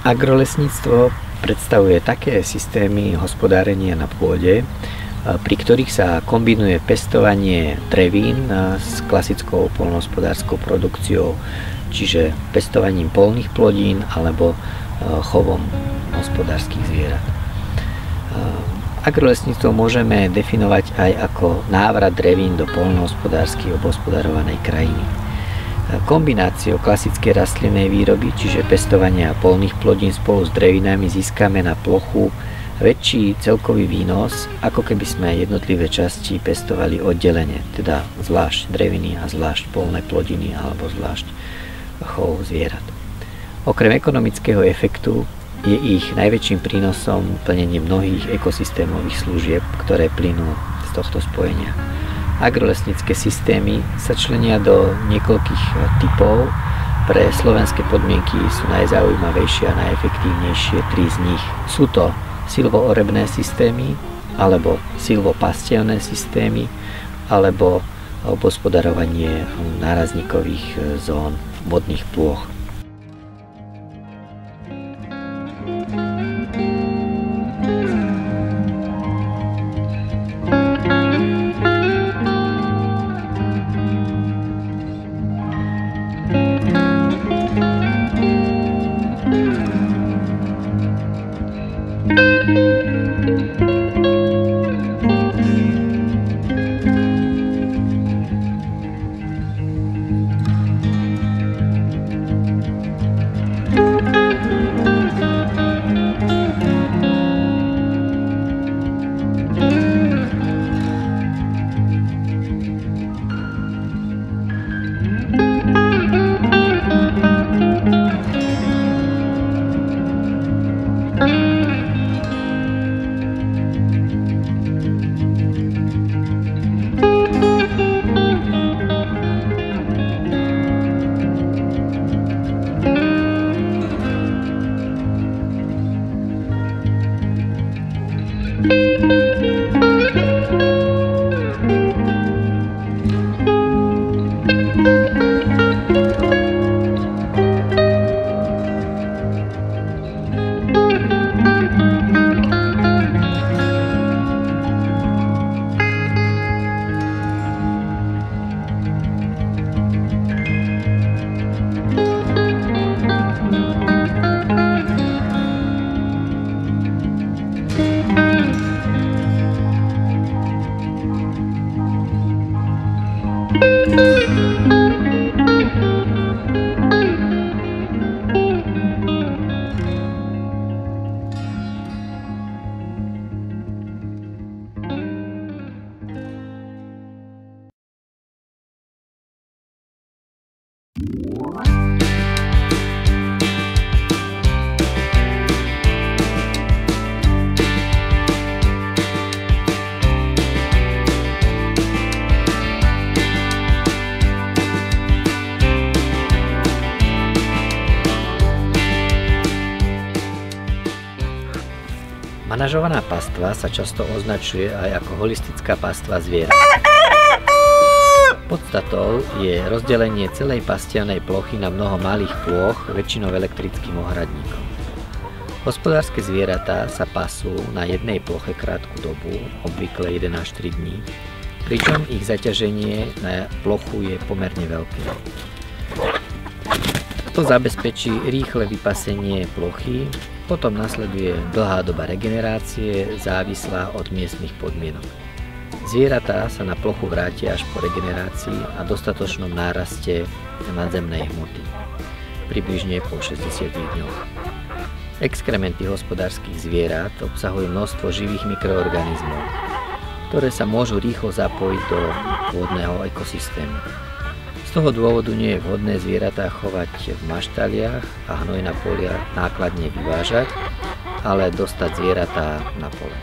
Agrolesníctvo predstavuje také systémy hospodárenia na pôde, pri ktorých sa kombinuje pestovanie drevín s klasickou poľnohospodárskou produkciou, čiže pestovaním poľných plodín alebo chovom hospodárskych zvierat. Agrolesníctvo môžeme definovať aj ako návrat drevín do poľnohospodársky obhospodarovanej krajiny. Kombináciou klasickej rastlinnej výroby, čiže pestovania poľných plodín spolu s drevinami, získame na plochu väčší celkový výnos, ako keby sme jednotlivé časti pestovali oddelene, teda zvlášť dreviny a zvlášť poľné plodiny alebo zvlášť chov zvierat. Okrem ekonomického efektu je ich najväčším prínosom plnenie mnohých ekosystémových služieb, ktoré plynú z tohto spojenia. Agrolesnícke systémy sa členia do niekoľkých typov. Pre slovenské podmienky sú najzaujímavejšie a najefektívnejšie tri z nich. Sú to silvoorebné systémy, alebo silvopastevné systémy, alebo obhospodarovanie nárazníkových zón vodných plôch. Manažovaná pastva sa často označuje aj ako holistická pastva zvierat. Podstatou je rozdelenie celej pastevnej plochy na mnoho malých plôch, väčšinou elektrickým ohradníkom. Hospodárske zvieratá sa pasú na jednej ploche krátku dobu, obvykle 1 až 3 dní, pričom ich zaťaženie na plochu je pomerne veľké. To zabezpečí rýchle vypasenie plochy, potom nasleduje dlhá doba regenerácie, závislá od miestnych podmienok. Zvieratá sa na plochu vrátia až po regenerácii a dostatočnom náraste nadzemnej hmoty, približne po 60 dňoch. Exkrementy hospodárskych zvierat obsahujú množstvo živých mikroorganizmov, ktoré sa môžu rýchlo zapojiť do pôdneho ekosystému. Z toho dôvodu nie je vhodné zvieratá chovať v maštaliach a hnoj na poliach nákladne vyvážať, ale dostať zvieratá na pole.